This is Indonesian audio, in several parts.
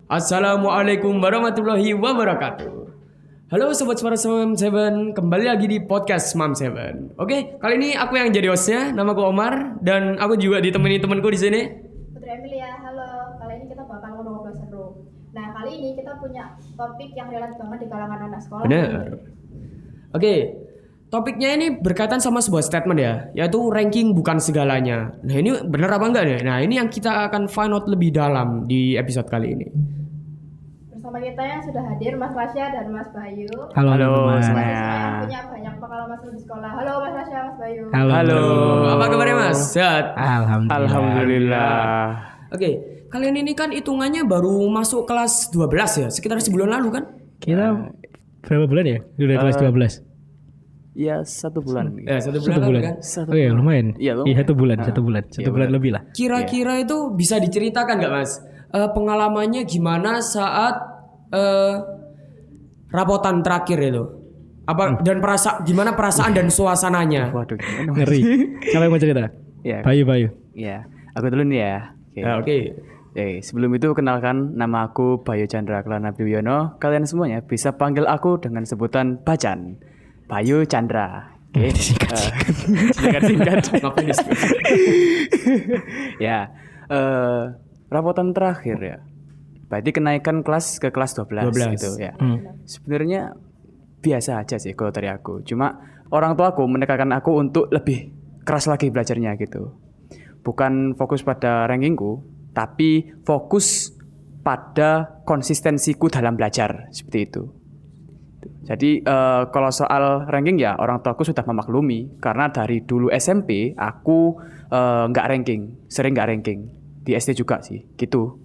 Assalamualaikum warahmatullahi wabarakatuh. Halo Sobat Suara Mam 7, kembali lagi di podcast Mam 7. Oke, kali ini aku yang jadi hostnya, namaku Omar dan aku juga ditemani temanku di sini. Putri Emilia, halo. Kali ini kita bakal ngobrol seru. Nah, kali ini kita punya topik yang relate banget di kalangan anak sekolah. Bener. Oke, topiknya ini berkaitan sama sebuah statement ya, yaitu ranking bukan segalanya. Nah ini bener apa enggak nih? Nah ini yang kita akan find out lebih dalam di episode kali ini. Bersama kita yang sudah hadir Mas Rasya dan Mas Bayu. Halo Mas teman. yang punya banyak pengalaman seru di sekolah. Halo Mas Rasya, Mas Bayu. Halo. Apa kabarnya Mas? Sehat? Alhamdulillah. Oke, kalian ini kan hitungannya baru masuk kelas 12 ya, sekitar sebulan lalu kan? Kita berapa bulan ya? Udah kelas 12. Ya 1 bulan. Ya, satu bulan, Satu bulan. kan? Oh iya lumayan. Iya, lumayan. Iya 1 bulan, 1 bulan. 1 bulan lebih lah. Kira-kira itu bisa diceritakan nggak Mas? Pengalamannya gimana saat rapotan terakhir itu? Apa dan gimana perasaan dan suasananya? Waduh, gimana? Ngeri. Siapa yang mau cerita? Ya. Bayu. Ya, aku dulu nih ya. Oke. Oke. Sebelum itu kenalkan, nama aku Bayu Chandra Kelana Biwiono. Kalian semuanya bisa panggil aku dengan sebutan Bacan. Bayu Chandra. Oke. Singkat-singkat. Ngapain disebut? Ya. Rapotan terakhir ya. Berarti kenaikan kelas ke kelas 12 gitu ya. Sebenarnya biasa aja sih kalau dari aku. Cuma orang tua aku menekankan aku untuk lebih keras lagi belajarnya gitu. Bukan fokus pada rankingku, tapi fokus pada konsistensiku dalam belajar seperti itu. Jadi kalau soal ranking ya orang tuaku sudah memaklumi karena dari dulu SMP aku nggak ranking, sering nggak ranking. Di SD juga sih, gitu.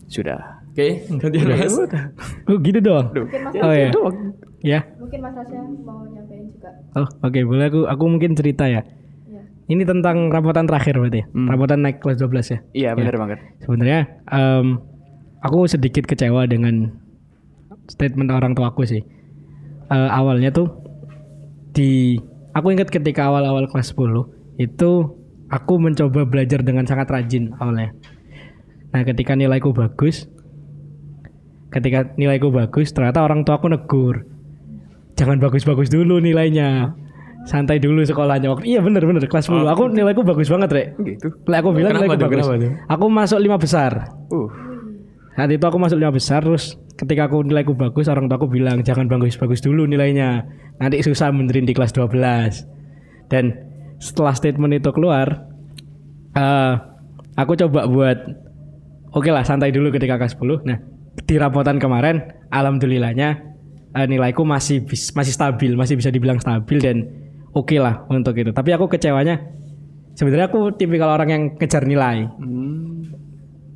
Sudah. Oke, gantian Mas. Oh gitu doang. Mungkin Mas Oh iya. Ya. Mungkin Mas Rasya mau nyampein juga. Oh oke, boleh aku mungkin cerita ya. Ya. Ini tentang rapotan terakhir berarti ya. Rapotan naik kelas 12 ya. Iya benar banget. Sebenarnya aku sedikit kecewa dengan statement orang tua aku sih. Awalnya tuh aku ingat ketika awal-awal kelas 10 itu aku mencoba belajar dengan sangat rajin awalnya. Nah, ketika nilaiku bagus, ternyata orang tua aku negur. Jangan bagus-bagus dulu nilainya. Santai dulu sekolahnya. Iya bener kelas 10. Aku nilaiku bagus banget, Rek. Gitu. Aku bilang nilaiku bagus. Kenapa tuh? Aku masuk 5 besar. Saat itu aku masuk 5 besar, terus ketika aku nilaiku bagus, orang tua aku bilang jangan bagus-bagus dulu nilainya. Nanti susah benerin di kelas 12. Dan setelah statement itu keluar, aku coba buat oke lah santai dulu ketika kelas 10. Nah, di rapotan kemarin alhamdulillahnya nilaiku masih stabil, masih bisa dibilang stabil dan oke lah untuk itu. Tapi aku kecewanya sebenarnya aku tipikal orang yang kejar nilai.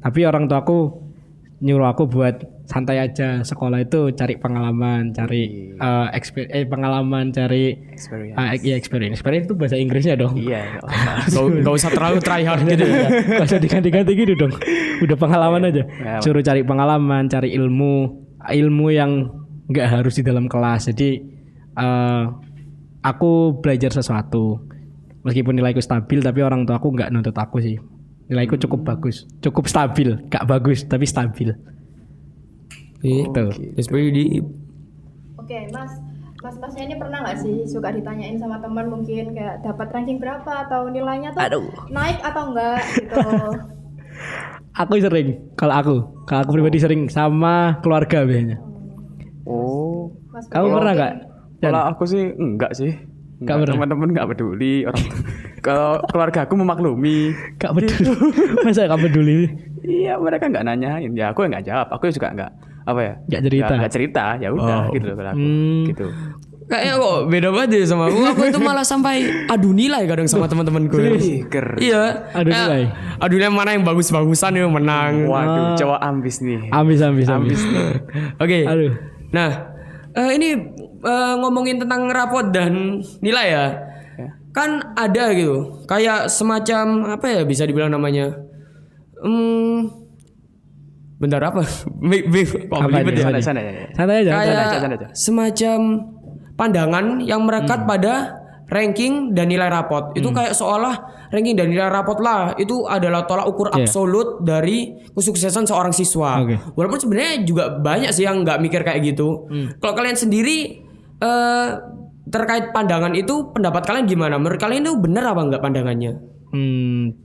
Tapi orang tua aku nyuruh aku buat santai aja, sekolah itu cari pengalaman, cari pengalaman, cari experience. Experience itu bahasa Inggrisnya dong. Iya. Gak usah terlalu try hard gitu ya. Gak usah diganti-ganti gitu dong. Udah pengalaman aja. Suruh cari pengalaman, cari ilmu yang nggak harus di dalam kelas. Jadi aku belajar sesuatu. Meskipun nilaiku stabil, tapi orang tua aku nggak nuntut aku sih. Nilaiku cukup bagus, cukup stabil, gak bagus tapi stabil. Gitu. Oke, Masnya ini pernah nggak sih suka ditanyain sama teman mungkin kayak dapat ranking berapa atau nilainya tuh naik atau enggak gitu? Aku sering, kalau aku pribadi sering sama keluarga biasanya. Oh. Mas Kamu pernah nggak? Kalau aku sih enggak sih. Teman-teman enggak peduli orang. Kalau keluarga aku memaklumi. Gak peduli. Masa gak peduli? Iya, mereka enggak nanyain. Ya aku enggak jawab. Aku juga enggak Gak cerita. Enggak cerita. Ya udah gitu loh kalau aku. Gitu. Kayaknya kok beda banget ya sama aku. Aku itu malah sampai adu nilai kadang sama teman-temanku. Iya. Adu nilai. Adu nilai mana yang bagus-bagusan ya menang. Waduh, cowok ambis nih. Ambis nih. Oke. Aduh. Nah, ini ngomongin tentang rapot dan nilai ya. Kan ada gitu. Kayak semacam apa ya bisa dibilang namanya? Bentar apa? Santai aja. Kayak semacam pandangan yang merekat pada ranking dan nilai rapot. Itu kayak seolah ranking dan nilai rapot lah itu adalah tolak ukur absolut dari kesuksesan seorang siswa. Walaupun sebenarnya juga banyak sih yang nggak mikir kayak gitu. Kalau kalian sendiri terkait pandangan itu, pendapat kalian gimana? Menurut kalian itu benar apa enggak pandangannya?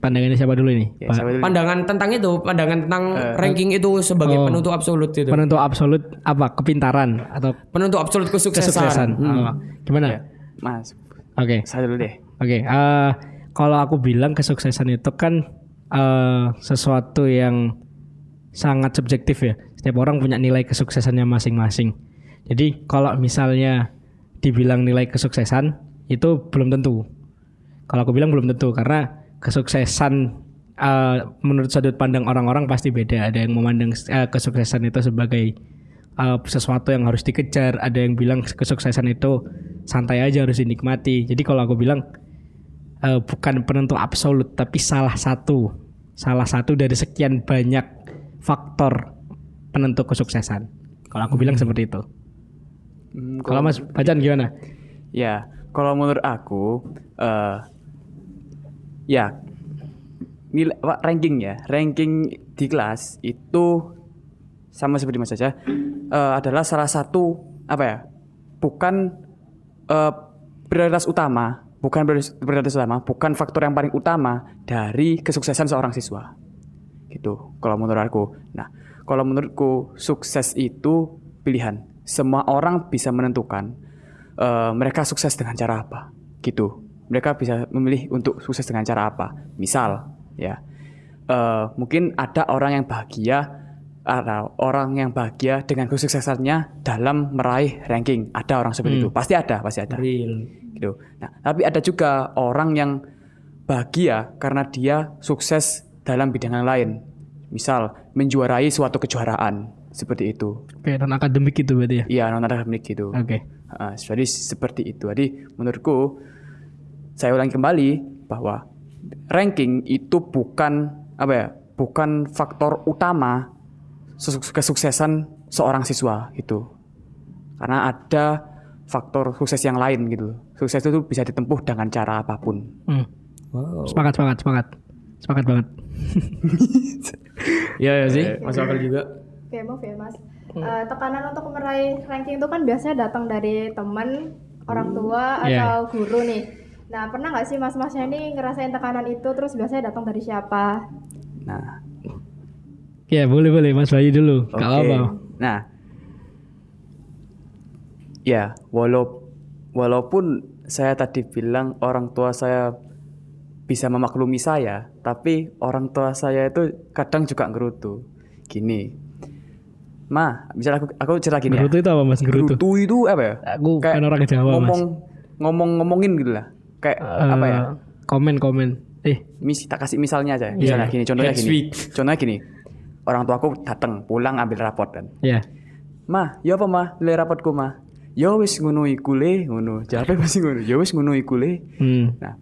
Pandangannya siapa dulu ini? Ya, siapa dulu? Pandangan tentang ranking itu sebagai penentu absolut itu. Penentu absolut apa? Kepintaran atau Penentu absolut kesuksesan. Gimana? Ya, Mas. Oke. Saya dulu deh. Oke. Kalau aku bilang kesuksesan itu kan sesuatu yang sangat subjektif ya. Setiap orang punya nilai kesuksesannya masing-masing. Jadi kalau misalnya dibilang nilai kesuksesan itu belum tentu. Kalau aku bilang belum tentu karena kesuksesan menurut sudut pandang orang-orang pasti beda. Ada yang memandang kesuksesan itu sebagai sesuatu yang harus dikejar. Ada yang bilang kesuksesan itu santai aja, harus dinikmati. Jadi kalau aku bilang bukan penentu absolut, tapi salah satu dari sekian banyak faktor penentu kesuksesan. Kalau aku bilang seperti itu. Kalau Mas Fajan gimana? Ya, kalau menurut aku ya nilai ranking di kelas itu sama seperti Mas saja adalah salah satu bukan prioritas utama, bukan faktor yang paling utama dari kesuksesan seorang siswa. Gitu kalau menurut aku. Nah, kalau menurutku sukses itu pilihan. Semua orang bisa menentukan mereka sukses dengan cara apa. Gitu. Mereka bisa memilih untuk sukses dengan cara apa. Misal, ya, mungkin ada orang yang bahagia dengan kesuksesannya dalam meraih ranking. Ada orang seperti itu. Pasti ada. Real. Gitu. Nah, tapi ada juga orang yang bahagia karena dia sukses dalam bidang yang lain. Misal, menjuarai suatu kejuaraan. Seperti itu. Kayak non akademik itu berarti ya? Iya, non akademik gitu. Oke. Jadi seperti itu. Jadi menurutku, saya ulangi kembali bahwa ranking itu bukan faktor utama kesuksesan seorang siswa gitu. Karena ada faktor sukses yang lain gitu. Sukses itu bisa ditempuh dengan cara apapun. Wow. Sepakat banget. Iya sih, masuk akal juga. Oke, maaf ya Mas. Tekanan untuk meraih ranking itu kan biasanya datang dari teman, orang tua, atau guru nih. Nah, pernah nggak sih mas-masnya ini ngerasain tekanan itu, terus biasanya datang dari siapa? Nah, Ya boleh Mas Bayu dulu. Gak apa-apa. Nah, ya walaupun saya tadi bilang orang tua saya bisa memaklumi saya, tapi orang tua saya itu kadang juga ngerutu. Gini, misalnya aku cerita gini. Gerutu itu apa Mas? Gerutu itu apa ya? Aku kan orang Jawa Mas. Ngomongin gitu lah. Kayak apa ya? Komen. Tak kasih misalnya aja. Misalnya gini, contohnya gini. Orang tuaku datang pulang ambil raport kan. Iya. Ya apa nilai rapotku Ya wis ngono iku le, ngono. Jawabe masih ngono. Ya wis ngono iku le. Nah,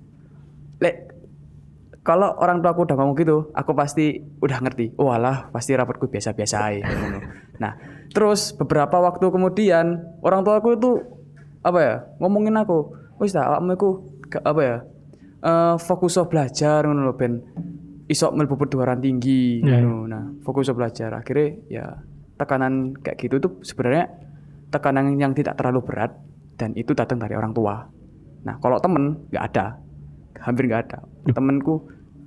kalau orang tuaku udah ngomong gitu, aku pasti udah ngerti. Oh alah, pasti rapotku biasa-biasa aja ngono. Nah, terus beberapa waktu kemudian orang tuaku itu ngomongin aku. Wis ta awakmu iku fokus belajar ngono lho ben iso mlebu perguruan tinggi ngono. Nah, fokus belajar. Akhirnya ya tekanan kayak gitu tuh sebenarnya tekanan yang tidak terlalu berat dan itu datang dari orang tua. Nah, kalau temen nggak ada, hampir nggak ada. Temenku,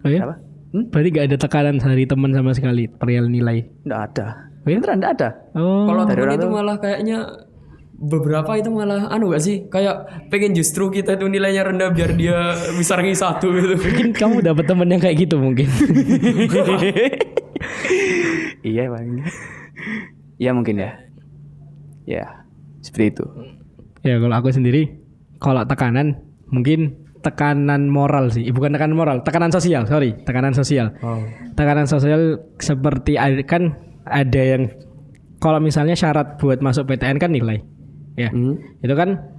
apa? Berarti nggak ada tekanan dari teman sama sekali perihal nilai? Nggak ada. Beneran nggak ada. Kalau temen itu malah kayaknya beberapa itu malah gak sih kayak pengen justru kita tuh nilainya rendah biar dia bisa ranking 1 gitu. Mungkin kamu dapat temen yang kayak gitu mungkin. Iya bang. Iya mungkin ya. Ya seperti itu. Ya kalau aku sendiri kalau tekanan mungkin tekanan moral sih, bukan tekanan moral, tekanan sosial. Tekanan sosial. Tekanan sosial seperti kan ada yang kalau misalnya syarat buat masuk PTN kan nilai. Ya, itu kan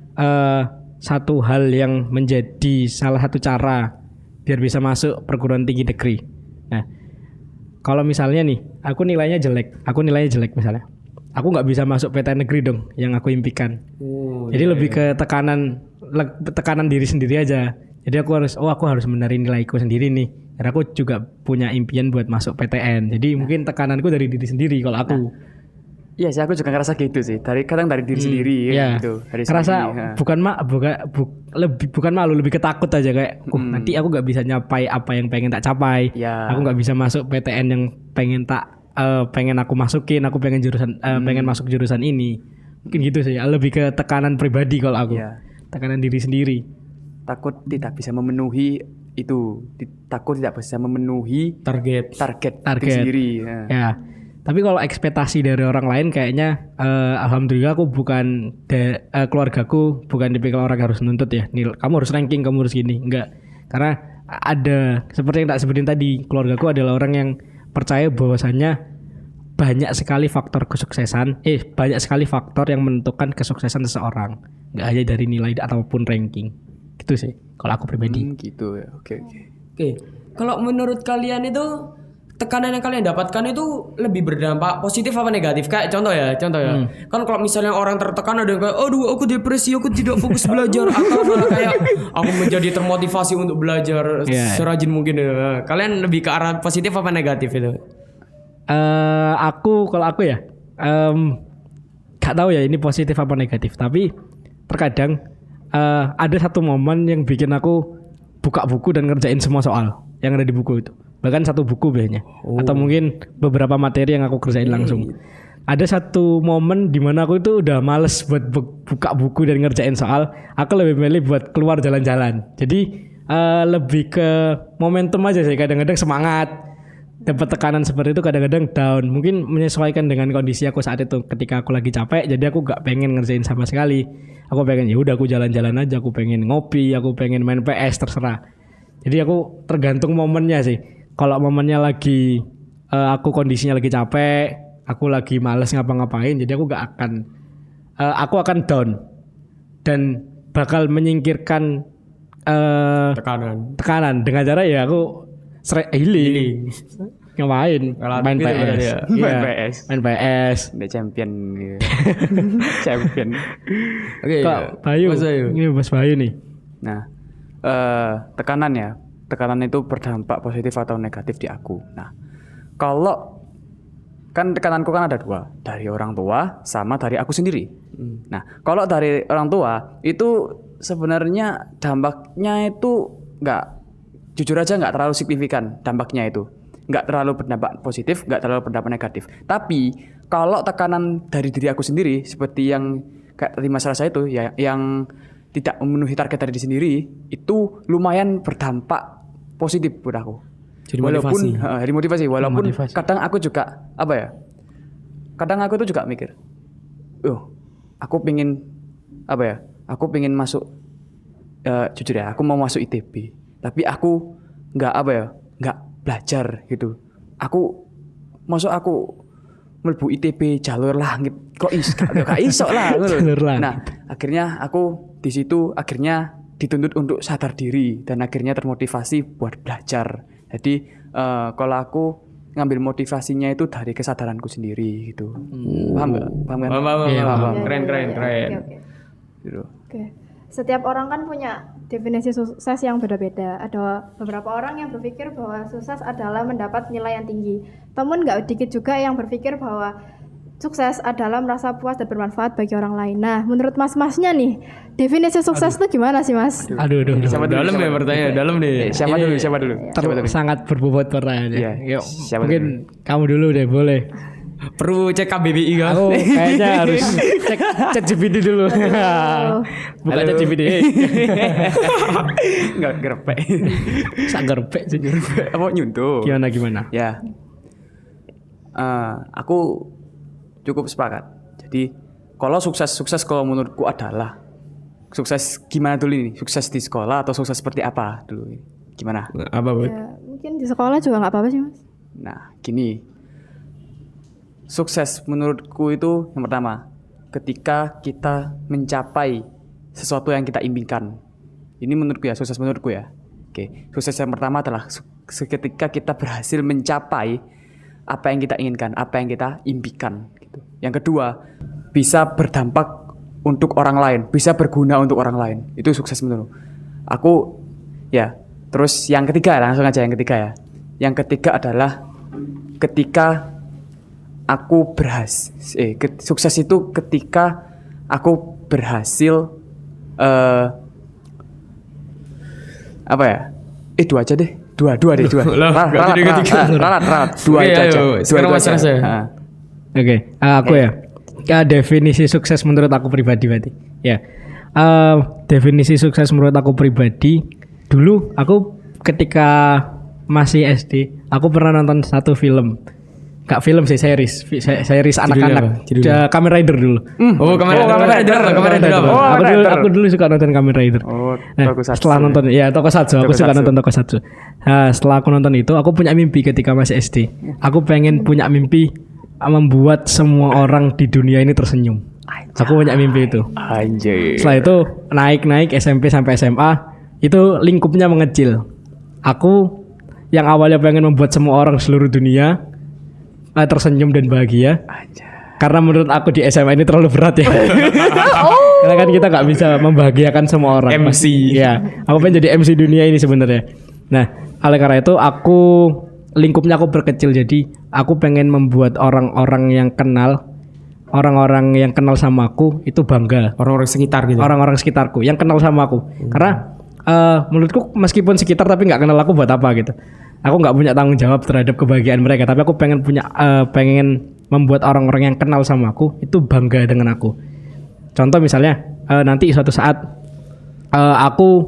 satu hal yang menjadi salah satu cara biar bisa masuk perguruan tinggi negeri. Nah, kalau misalnya nih, aku nilainya jelek misalnya, aku nggak bisa masuk PTN negeri dong, yang aku impikan. Jadi lebih ke tekanan tekanan diri sendiri aja. Jadi aku harus benerin nilaiku sendiri nih. Karena aku juga punya impian buat masuk PTN. Jadi mungkin tekananku dari diri sendiri kalau aku. Iya sih, aku juga ngerasa gitu sih. Kadang dari diri sendiri gitu. Dari Ngerasa sendiri, bukan malu, lebih ketakut aja kayak nanti aku nggak bisa nyapai apa yang pengen tak capai. Ya. Aku nggak bisa masuk PTN yang pengen aku masukin. Aku pengen pengen masuk jurusan ini. Mungkin gitu sih. Lebih ke tekanan pribadi kalau aku. Ya. Tekanan diri sendiri. takut tidak bisa memenuhi itu, takut tidak bisa memenuhi target diri sendiri. Ya. Tapi kalau ekspektasi dari orang lain kayaknya alhamdulillah aku bukan keluargaku bukan tipikal orang yang harus nuntut ya. Nih, kamu harus ranking, kamu harus gini. Enggak. Karena ada seperti yang tak sebutin tadi, keluargaku adalah orang yang percaya bahwasannya banyak sekali faktor kesuksesan, banyak sekali faktor yang menentukan kesuksesan seseorang. Enggak hanya dari nilai ataupun ranking. Gitu sih kalau aku pribadi. Gitu ya. Oke. Kalau menurut kalian itu tekanan yang kalian dapatkan itu lebih berdampak positif apa negatif? Kayak contoh ya. Kan kalau misalnya orang tertekan ada yang kayak aduh aku depresi, aku tidak fokus belajar, atau malah kayak aku menjadi termotivasi untuk belajar serajin mungkin. Kalian lebih ke arah positif apa negatif itu? Kalau aku ya gak tahu ya ini positif apa negatif, tapi terkadang ada satu momen yang bikin aku buka buku dan ngerjain semua soal yang ada di buku itu. Bahkan satu buku biasanya. Atau mungkin beberapa materi yang aku kerjain langsung. Ada satu momen di mana aku itu udah males buat buka buku dan ngerjain soal. Aku lebih milih buat keluar jalan-jalan. Jadi lebih ke momentum aja sih. Kadang-kadang semangat. Dapat tekanan seperti itu kadang-kadang down. Mungkin menyesuaikan dengan kondisi aku saat itu. Ketika aku lagi capek, jadi aku gak pengen ngerjain sama sekali. Aku pengen ya udah aku jalan-jalan aja. Aku pengen ngopi, aku pengen main PS, terserah. Jadi aku tergantung momennya sih. Kalau momennya lagi aku kondisinya lagi capek, aku lagi males ngapa-ngapain, jadi aku akan down dan bakal menyingkirkan tekanan dengan cara ya aku healing. Ngapain? Main PS. Main PS. Udah champion. Champion. Oke. Bayu. Ini Mas Bayu nih. Nah, tekanan itu berdampak positif atau negatif di aku. Nah, kalau kan tekananku kan ada dua, dari orang tua sama dari aku sendiri. Nah, kalau dari orang tua itu sebenarnya dampaknya itu jujur aja nggak terlalu signifikan dampaknya itu. Nggak terlalu berdampak positif, nggak terlalu berdampak negatif. Tapi kalau tekanan dari diri aku sendiri seperti yang kayak tadi masalah saya itu ya, yang tidak memenuhi target dari diri sendiri itu lumayan berdampak positif buat aku. Jadi motivasi. Walaupun kadang aku juga kadang aku tuh juga mikir, aku pengen masuk, jujur ya, aku mau masuk ITB, tapi aku nggak belajar gitu. Aku mlebu ITB jalur langit kok gak iso lah. Jalur langit. Nah, akhirnya aku di situ dituntut untuk sadar diri dan akhirnya termotivasi buat belajar. Jadi kalau aku ngambil motivasinya itu dari kesadaranku sendiri gitu. Paham nggak? Paham. Keren. Gitu. Oke. Setiap orang kan punya definisi sukses yang berbeda. Ada beberapa orang yang berpikir bahwa sukses adalah mendapat nilai yang tinggi. Namun nggak dikit juga yang berpikir bahwa sukses adalah merasa puas dan bermanfaat bagi orang lain. Nah, menurut mas-masnya nih, definisi sukses itu gimana sih, Mas? Aduh. Dalam ya pertanyaan, dalam nih. Siapa dulu? Sangat berbobot pertanyaannya. Iya. Mungkin kamu dulu deh, boleh. Perlu cek KBBI kan? Aku kayaknya harus cek GPT dulu. Bukan cek GPT. Enggak gerpek. Sak gerpek sih. Apa nyuntuh? Gimana? Ya. Aku cukup sepakat. Jadi kalau sukses kalau menurutku adalah sukses gimana dulu ini? Sukses di sekolah atau sukses seperti apa dulu? Gimana? Apa buat? Ya, mungkin di sekolah juga nggak apa-apa sih, Mas. Nah, gini. Sukses menurutku itu yang pertama, ketika kita mencapai sesuatu yang kita impikan. Ini menurutku ya, sukses menurutku ya. Oke, sukses yang pertama adalah ketika kita berhasil mencapai apa yang kita inginkan, apa yang kita impikan gitu. Yang kedua, bisa berdampak untuk orang lain, bisa berguna untuk orang lain. Itu sukses menurut aku. Ya, terus yang ketiga, langsung aja yang ketiga ya. Yang ketiga adalah ketika aku sukses itu ketika aku berhasil apa ya? Dua aja deh. Dua deh. Ralat. Dua itu aja. Sekarang Mas Rasa. Oke, aku ya. Definisi sukses menurut aku pribadi berarti. Ya. Definisi sukses menurut aku pribadi, dulu aku ketika masih SD, aku pernah nonton satu film. Gak film sih, series anak-anak. Kamen Rider dulu. Kamen Rider. Aku dulu suka nonton Kamen Rider. Setelah nonton ya Tokusatsu, aku suka nonton Tokusatsu. Setelah aku nonton itu, aku punya mimpi ketika masih SD. Aku pengen punya mimpi membuat semua orang di dunia ini tersenyum. Aku punya mimpi itu. Anjay. Setelah itu naik SMP sampai SMA, itu lingkupnya mengecil. Aku yang awalnya pengen membuat semua orang seluruh dunia tersenyum dan bahagia. Karena menurut aku di SMA ini terlalu berat ya. Karena kan kita nggak bisa membahagiakan semua orang. MC. Ya, aku pengen jadi MC dunia ini sebenarnya. Nah, oleh karena itu lingkupnya aku perkecil, jadi aku pengen membuat orang-orang yang kenal sama aku itu bangga. Orang-orang sekitar gitu. Orang-orang sekitarku yang kenal sama aku. Karena menurutku meskipun sekitar tapi nggak kenal aku buat apa gitu. Aku nggak punya tanggung jawab terhadap kebahagiaan mereka, tapi aku pengen membuat orang-orang yang kenal sama aku itu bangga dengan aku. Contoh misalnya nanti suatu saat aku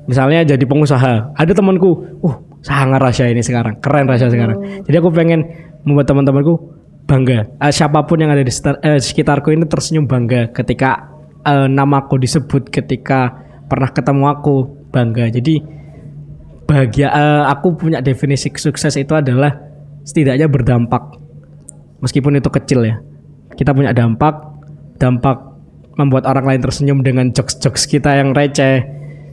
misalnya jadi pengusaha, ada temanku, sangat Rasya ini sekarang, keren Rasya sekarang. Jadi aku pengen membuat teman-temanku bangga. Siapapun yang ada di sekitarku ini tersenyum bangga ketika namaku disebut, ketika pernah ketemu aku bangga. Jadi bahagia. Aku punya definisi sukses itu adalah setidaknya berdampak, meskipun itu kecil ya. Kita punya dampak membuat orang lain tersenyum dengan jokes-jokes kita yang receh.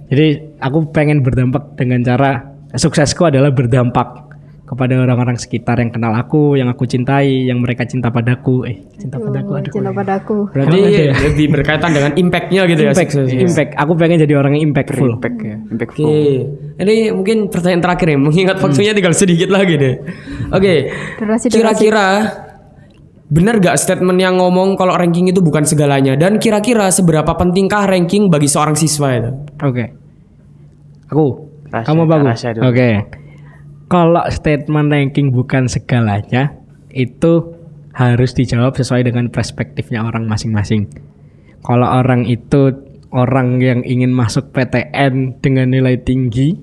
Jadi aku pengen berdampak dengan cara suksesku adalah berdampak kepada orang-orang sekitar yang kenal aku, yang aku cintai, yang mereka cinta padaku. Cinta padaku. Berarti lebih berkaitan dengan impact-nya gitu ya. Impact. Aku pengen jadi orang yang impactful. Impactful. Oke. Ini mungkin pertanyaan terakhir ya. Mengingat waktunya tinggal sedikit lagi deh. Oke. Kira-kira benar gak statement yang ngomong kalau ranking itu bukan segalanya? Dan kira-kira seberapa pentingkah ranking bagi seorang siswa itu? Oke. Kamu bagus. Oke. Kalau statement ranking bukan segalanya, itu harus dijawab sesuai dengan perspektifnya orang masing-masing. Kalau orang itu orang yang ingin masuk PTN dengan nilai tinggi,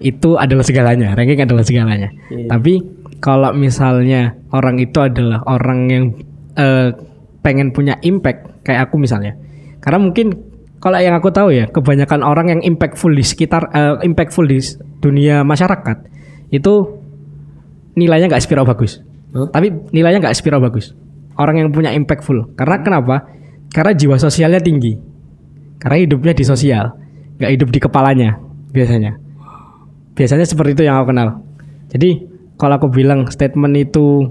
itu adalah segalanya, ranking adalah segalanya. Tapi kalau misalnya orang itu adalah orang yang pengen punya impact, kayak aku misalnya. Karena mungkin kalau yang aku tahu ya, kebanyakan orang yang impactful di sekitar, impactful di dunia masyarakat itu nilainya nggak spiro bagus. Tapi nilainya nggak spiro bagus. Orang yang punya impactful. Karena kenapa? Karena jiwa sosialnya tinggi. Karena hidupnya di sosial, nggak hidup di kepalanya biasanya. Biasanya seperti itu yang aku kenal. Jadi kalau aku bilang statement itu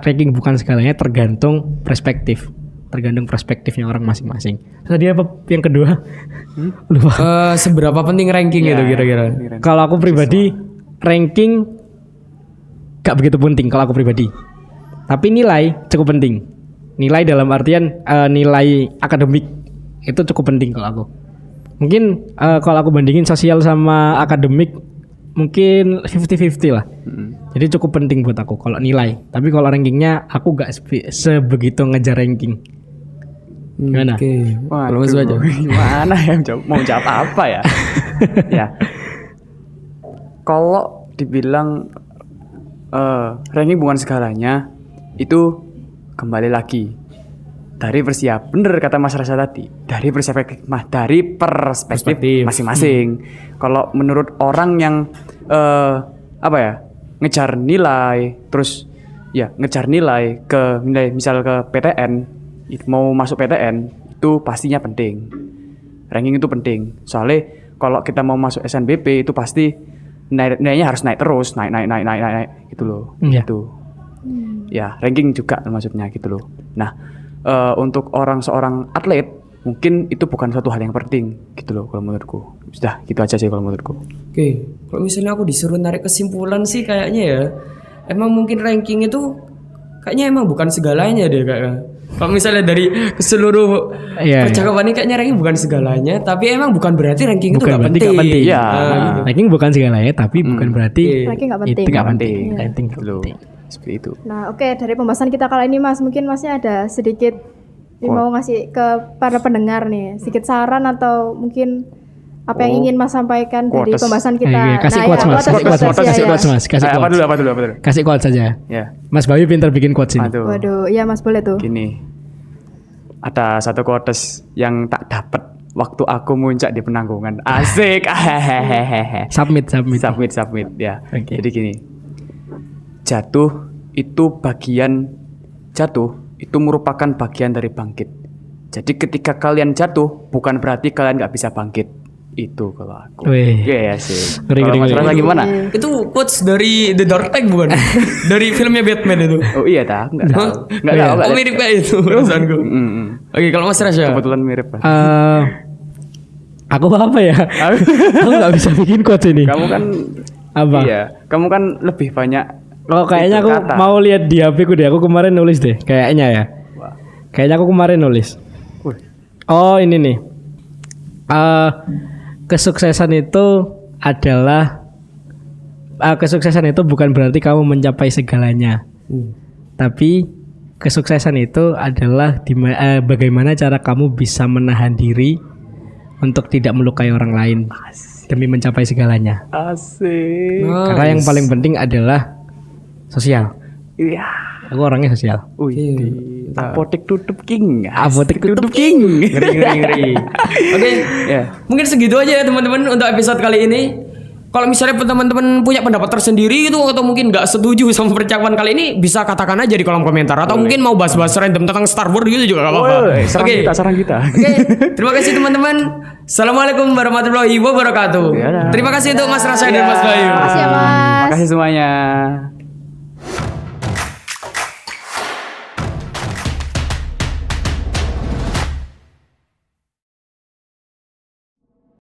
ranking bukan segalanya, tergantung perspektif. Tergantung perspektifnya orang masing-masing. Tadi apa yang kedua? Lupa. Seberapa penting ranking itu kira-kira? Kalau aku pribadi, ranking gak begitu penting kalau aku pribadi. Tapi nilai cukup penting. Nilai dalam artian nilai akademik itu cukup penting kalau aku. Mungkin kalau aku bandingin sosial sama akademik, mungkin 50-50 lah. Jadi cukup penting buat aku kalau nilai. Tapi kalau rankingnya aku gak sebegitu ngejar ranking. Gimana? Oke. Kalau Mas aja. Gimana ya mau jawab apa ya? Ya. Kalau dibilang ranking bukan segalanya, itu kembali lagi dari persiapan. Bener kata Mas Rasa tadi, dari perspektif masing-masing. Kalau menurut orang yang ngejar nilai, terus ngejar nilai misal ke PTN, mau masuk PTN itu pastinya penting. Ranking itu penting. Soalnya kalau kita mau masuk SNBP itu pasti nilainya harus naik terus, naik gitu loh. Gitu. Ya, ranking juga maksudnya gitu loh. Nah, untuk seorang atlet mungkin itu bukan suatu hal yang penting gitu loh kalau menurutku. Sudah gitu aja sih kalau menurutku. Oke, kalau misalnya aku disuruh narik kesimpulan sih kayaknya ya, emang mungkin ranking itu kayaknya emang bukan segalanya deh kayaknya. Kalau misalnya dari seluruh percakapan ini kayaknya ranking bukan segalanya, tapi emang bukan berarti ranking itu nggak penting. Iya. Ranking bukan segalanya, tapi bukan berarti ranking nggak penting. itu nggak penting. Iya. Ranking nggak Gitu loh. penting. Seperti itu. Nah, oke, dari pembahasan kita kali ini Mas, mungkin Masnya ada sedikit mau ngasih ke para pendengar nih, sedikit saran atau mungkin apa yang ingin Mas sampaikan dari Quotes. pembahasan kita. Kasih Nah, quotes, ya, Mas. Kasih quotes, Mas. Kasih quotes, Mas. Kasih Apa quotes. dulu? Kasih quotes saja. Ya. Mas Bayu pintar bikin quotes ini. Aduh. Waduh, iya Mas boleh tuh. Gini. Ada satu quotes yang tak dapat waktu aku muncak di penanggungan. Asik. Submit. Submit ya. Oke. Jadi gini. Jatuh itu merupakan bagian dari bangkit. Jadi ketika kalian jatuh bukan berarti kalian nggak bisa bangkit. Itu kalau aku. Wih. Iya sih. Ngeri, Kalau ngeri, Mas ngeri. Rasa gimana? Itu quotes dari The Dark Knight bukan? Dari filmnya Batman itu. Oh iya dah, enggak tahu. Enggak Oh, tahu. oh, mirip kayak itu perasaanku. Oke, kalau Mas Rasya. Kebetulan mirip. Pak. Aku apa ya? Aku nggak bisa bikin quotes ini. Kamu kan Apa? Iya, kamu kan lebih banyak. Oh kayaknya aku kata. mau lihat di HP ku deh. Aku kemarin nulis deh. Kayaknya ya. Wah. Kayaknya aku kemarin nulis. Wih. Oh ini nih. Kesuksesan itu adalah kesuksesan itu bukan berarti kamu mencapai segalanya. Tapi kesuksesan itu adalah bagaimana cara kamu bisa menahan diri untuk tidak melukai orang lain demi mencapai segalanya. Asik. Karena yang paling penting adalah sosial. Iya. Aku orangnya sosial. Wih. Apotek tutup king. Apotek tutup king. Ngeri. Oke. Ya. Mungkin segitu aja ya teman-teman untuk episode kali ini. Kalau misalnya teman-teman punya pendapat tersendiri gitu atau mungkin nggak setuju sama percakapan kali ini, bisa katakan aja di kolom komentar atau mungkin mau bahas-bahas random tentang Star Wars gitu juga nggak apa-apa. Oke. Serang kita. Oke, terima kasih teman-teman. Assalamualaikum warahmatullahi wabarakatuh. Terima kasih untuk Mas Rasya dan Mas Bayu. Makasih ya Mas. Makasih semuanya.